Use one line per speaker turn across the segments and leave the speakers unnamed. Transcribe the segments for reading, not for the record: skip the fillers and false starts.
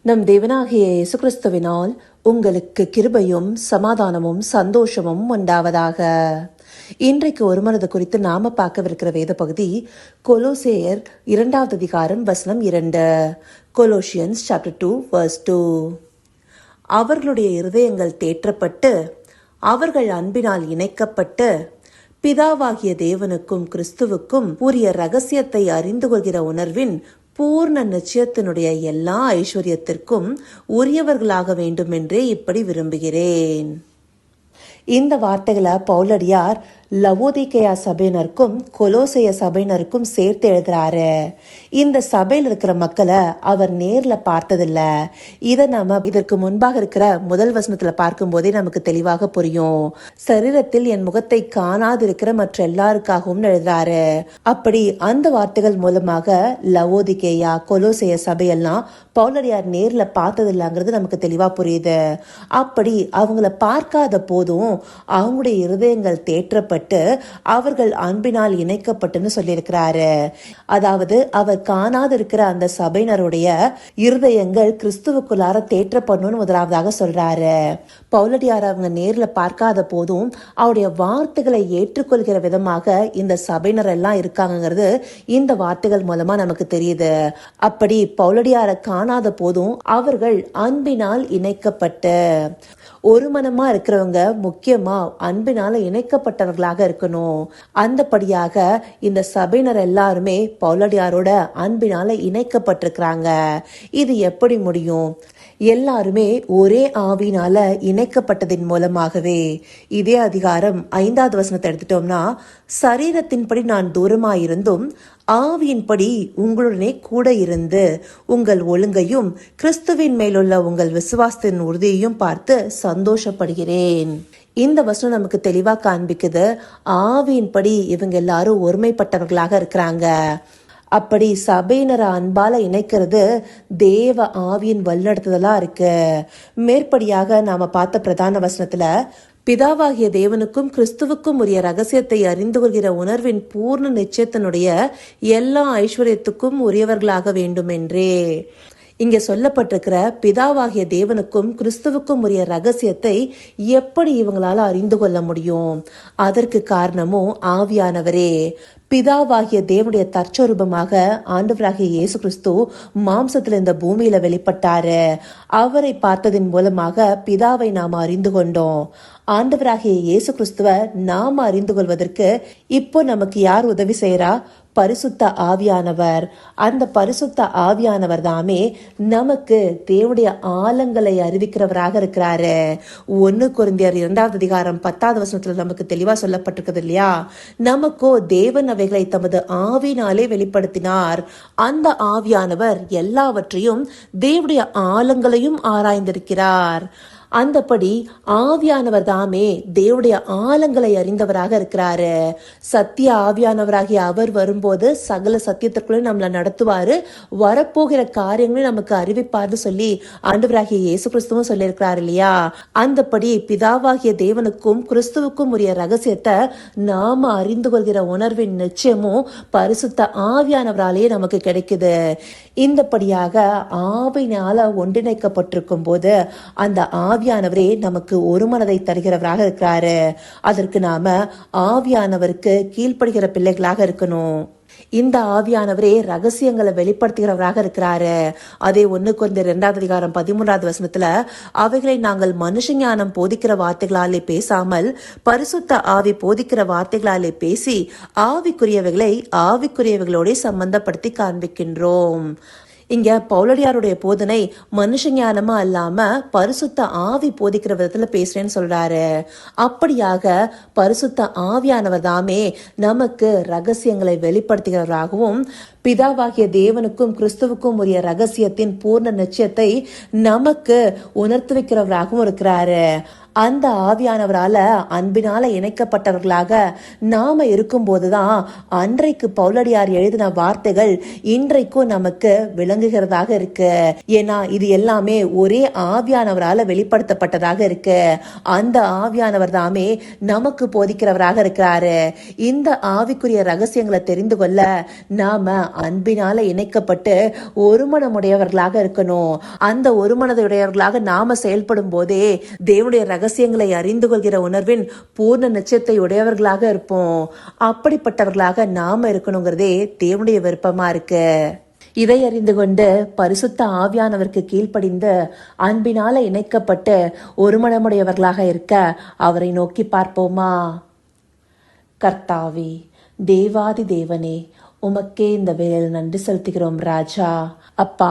நம் தேவனாகிய இயேசு கிறிஸ்துவினால் உங்களுக்கு கிருபையும் சமாதானமும் சந்தோஷமும் உண்டாவதாக. இன்றைக்கு ஒரு மனது குறித்து நாம பார்க்கவிருக்கிற வேத பகுதி கொலோசேயர் 2வது அதிகாரம் வசனம் 2. Colossians chapter 2 verse 2. அவர்களுடைய இருதயங்கள் தேற்றப்பட்டு அவர்கள் அன்பினால் இணைக்கப்பட்டு பிதாவாகிய தேவனுக்கும் கிறிஸ்துவுக்கும் உரிய ரகசியத்தை அறிந்து கொள்கிற உணர்வின் பூர்ண நிச்சயத்தினுடைய எல்லா ஐஸ்வர்யத்திற்கும் உரியவர்களாக வேண்டும் என்றே இப்படி விரும்புகிறேன். இந்த வார்த்தைகளை பவுலடியார் லவோதிக்கேயா சபையினருக்கும் கொலோசைய சபையினருக்கும் சேர்த்து எழுதுறாரு. இந்த சபையில் இருக்கிற மக்களை அவர் நேர்ல பார்த்ததில்ல. இதை நாம இதற்கு முன்பாக இருக்கிற முதல் வசனத்துல பார்க்கும் போதே நமக்கு தெளிவாக புரியும். சரீரத்தில் என் முகத்தை காணாதிருக்கிற மற்ற எல்லாருக்காகவும் எழுதுறாரு. அப்படி அந்த வார்த்தைகள் மூலமாக லவோதிக்கேயா கொலோசைய சபையெல்லாம் பவுலடியார் நேர்ல பார்த்ததில்லைங்கிறது நமக்கு தெளிவா புரியுது. அப்படி அவங்கள பார்க்காத போதும் அவங்களுடைய இருதயங்கள் தேற்றப்பட்டு அவர்கள் அன்பினால் இணைக்கப்பட்டுன்னு சொல்லியிருக்கிறாரு. அதாவது அவர் காணாது இருக்கிற அந்த சபையினருடைய இருதயங்கள் கிறிஸ்துவுக்குள்ளார தேற்றப்படணும்னு முதலாவதாக சொல்றாரு. பவுலடியார் அவங்க நேர்ல பார்க்காத போதும் அவருடைய வார்த்தைகளை ஏற்றுக்கொள்கிற விதமாக இந்த சபையினர் எல்லாம் இருக்காங்கிறது இந்த வார்த்தைகள் மூலமா நமக்கு தெரியுது. அப்படி பவுலடியாரை காணாத போதும் அவர்கள் அன்பினால் இணைக்கப்பட்டு, ஒரு மனமா இருக்கிறவங்க முக்கியமா அன்பினால இணைக்கப்பட்டவர்களாக இருக்கணும். அந்தபடியாக இந்த சபையினர் எல்லாருமே பவுலடியாரோட அன்பினால இணைக்கப்பட்டிருக்கிறாங்க. இது எப்படி முடியும்? எல்லாருமே ஒரே ஆவினால இணைக்கப்பட்டதின் மூலமாகவே. இதே அதிகாரம் 5வது வசனத்தை எடுத்துட்டோம்னா, சரீரத்தின்படி நான் தூரமாயிருந்தும் ஆவியின்படி உங்களுடனே கூட இருந்து உங்கள் ஒழுங்கையும் கிறிஸ்துவின் மேலுள்ள உங்கள் விசுவாசத்தின் உறுதியையும் பார்த்து சந்தோஷப்படுகிறேன். இந்த வசனம் நமக்கு தெளிவா காண்பிக்குது, ஆவியின்படி இவங்க எல்லாரும் ஒருமைப்பட்டவர்களாக இருக்கிறாங்க. அப்படி சபையினரை அன்பால இணைக்கிறது தேவ ஆவியின் வழிநடத்துதலா இருக்கு. மேற்படியாக நாம பார்த்த பிரதான வசனத்துல பிதாவாகிய தேவனுக்கும் கிறிஸ்துவுக்கும் உரிய ரகசியத்தை அறிந்து கொள்கிற உணர்வின் பூர்ண நிச்சயத்தினுடைய எல்லா ஐஸ்வர்யத்துக்கும் உரியவர்களாக வேண்டும் என்றே இங்க சொல்லப்பட்டிருக்கிற பிதாவாகிய தேவனுக்கும் கிறிஸ்துவுக்கும் உரிய ரகசியத்தை எப்படி இவங்களால அறிந்து கொள்ள முடியும்? அதற்கு காரணமும் ஆவியானவரே. பிதாவாகிய தேவனுடைய தற்சொரூபமாக ஆண்டவராகிய இயேசு கிறிஸ்து மாம்சத்துல இந்த பூமியில வெளிப்பட்டாரு. அவரை பார்த்ததின் மூலமாக பிதாவை நாம அறிந்து கொண்டோம். ஆண்டவராகிய இயேசு கிறிஸ்துவ நாம அறிந்து கொள்வதற்கு இப்போ நமக்கு யார் உதவி செய்யறா? பரிசுத்த ஆவியானவர். அந்த பரிசுத்த ஆவியானவர் தாமே நமக்கு தேவனுடைய ஆழங்களை அறிவிக்கிறவராக இருக்கிறாரு. 1 கொரிந்தியர் 2வது அதிகாரம் 10வது வசனத்துல நமக்கு தெளிவா சொல்லப்பட்டிருக்குது இல்லையா? நமக்கோ தேவன் அவைகளை தமது ஆவினாலே வெளிப்படுத்தினார். அந்த ஆவியானவர் எல்லாவற்றையும் தேவனுடைய ஆழங்களையும் ஆராய்ந்திருக்கிறார். அந்தபடி ஆவியானவர் தாமே தேவனுடைய ஆழங்களை அறிந்தவராக இருக்கிறாரு. சத்திய ஆவியானவராகிய அவர் வரும்போது சகல சத்தியத்திற்குள்ளே நம்மளை நடத்துவாரு, வரப்போகிற காரியங்களையும் நமக்கு அறிவிப்பார்னு சொல்லி ஆண்டவராகிய இயேசு கிறிஸ்துவும் சொல்லியிருக்கிறார் இல்லையா? அந்தபடி பிதாவாகிய தேவனுக்கும் கிறிஸ்துவுக்கும் உரிய ரகசியத்தை நாம அறிந்து கொள்கிற உணர்வின் நிச்சயமும் பரிசுத்த ஆவியானவராலேயே நமக்கு கிடைக்குது. இந்தபடியாக ஆவியினால ஒன்றிணைக்கப்பட்டிருக்கும் போது அந்த ஆவியானவரே நமக்கு ஒரு மனதை தருகிறவராக இருக்கிறாரு. அதற்கு நாம ஆவியானவருக்கு கீழ்ப்படுகிற பிள்ளைகளாக இருக்கணும். இந்த ஆவியானவரே ரகசியங்களை வெளிப்படுத்துகிறவராக இருக்கிறாரு. அதே 1 கொரிந்தியர் 2வது அதிகாரம் 13வது வசனத்துல, அவைகளை நாங்கள் மனுஷ ஞானம் போதிக்கிற வார்த்தைகளாலே பேசாமல் பரிசுத்த ஆவி போதிக்கிற வார்த்தைகளாலே பேசி ஆவிக்குரியவைகளை ஆவிக்குரியவைகளோட சம்பந்தப்படுத்தி காண்பிக்கின்றோம். இங்க பவுலடியாருடைய போதனை மனுஷ ஞானமா இல்லாம பரிசுத்த ஆவி போதிக்கிற விதத்துல பேசுறேன்னு சொல்றாரு. அப்படியாக பரிசுத்த ஆவியானவர் தாமே நமக்கு ரகசியங்களை வெளிப்படுத்துகிறவராகவும் பிதாவாகிய தேவனுக்கும் கிறிஸ்துவுக்கும் உரிய ரகசியத்தின் பூர்ண நிச்சயத்தை நமக்கு உணர்த்து வைக்கிறவராகவும் இருக்கிறாரு. அந்த ஆவியானவரால அன்பினால இணைக்கப்பட்டவர்களாக நாம இருக்கும்போதுதான் அன்றைக்கு பவுலடியார் எழுதின வார்த்தைகள் இன்றைக்கும் நமக்கு விளங்குகிறதாக இருக்கு. ஏன்னா இது எல்லாமே ஒரே ஆவியானவரால வெளிப்படுத்தப்பட்டதாக இருக்கு. அந்த ஆவியானவர் தாமே நமக்கு போதிக்கிறவராக இருக்கிறாரு. இந்த ஆவிக்குரிய ரகசியங்களை தெரிந்து கொள்ள நாம அன்பினால இணைக்கப்பட்டு ஒருமனமுடையவர்களாக இருக்கணும். அந்த ஒருமனதுடையவர்களாக நாம செயல்படும் போதே தேவனுடைய ரகசியங்களை அறிந்து கொள்கிற உணர்வின் பூர்ண நிச்சயத்தை உடையவர்களாக இருப்போம். அப்படிப்பட்டவர்களாக நாம இருக்கணுங்கிறதே தேவனுடைய விருப்பமா இருக்கு. இதை அறிந்து கொண்டு பரிசுத்த ஆவியானவருக்கு கீழ்ப்படிந்து அன்பினால இணைக்கப்பட்டு ஒருமனமுடையவர்களாக இருக்க அவரை நோக்கி பார்ப்போமா? கர்த்தாவே, தேவாதி தேவனே, உமக்கே இந்த வேளையில் நன்றி செலுத்துகிறோம் ராஜா. அப்பா,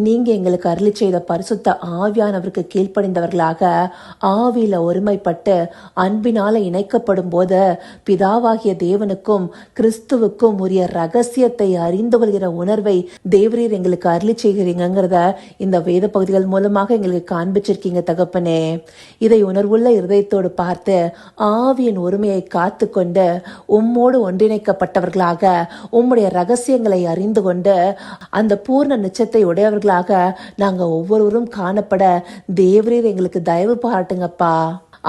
நீங்க எங்களுக்கு அருளி செய்த பரிசுத்த ஆவியானவருக்கு கீழ்ப்படிந்தவர்களாக ஆவியில ஒருமைப்பட்டு அன்பினால இணைக்கப்படும் போது பிதாவாகிய தேவனுக்கும் கிறிஸ்துவுக்கும் உரிய ரகசியத்தை அறிந்து கொள்கிற உணர்வை தேவரீர் எங்களுக்கு அருளி செய்கிறீங்கிறத இந்த வேத பகுதிகள் மூலமாக எங்களுக்கு காண்பிச்சிருக்கீங்க தகப்பனே. இதை உணர்வுள்ள இருதயத்தோடு பார்த்து ஆவியின் ஒருமையை காத்து கொண்டு உம்மோடு ஒன்றிணைக்கப்பட்டவர்களாக உம்முடைய ரகசியங்களை அறிந்து கொண்டு அந்த பூர்ண நிச்சயத்தை உடையவர்களாக நாங்க ஒவ்வொருவரும் காணப்பட தேவரீர் எங்களுக்கு தயவு பாராட்டுங்கப்பா.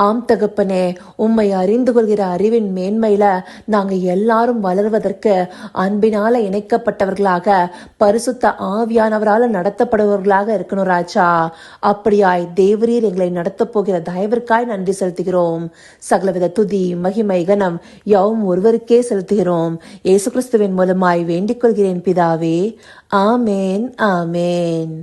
ஆம் தகப்பனே, உம்மை அறிந்து கொள்கிற அறிவின் மேன்மையில நாங்க எல்லாரும் வளர்வதற்கு அன்பினால இணைக்கப்பட்டவர்களாக பரிசுத்த ஆவியானவரால நடத்தப்படுபவர்களாக இருக்கணும் ராஜா. அப்படியாய் தேவரீர் எங்களை நடத்த போகிற தயவிற்காய் நன்றி செலுத்துகிறோம். சகலவித துதி மகிமை கனம் யாவும் ஒருவருக்கே செலுத்துகிறோம். இயேசு கிறிஸ்துவின் மூலமாய் வேண்டிக் கொள்கிறேன் பிதாவே. ஆமேன், ஆமேன்.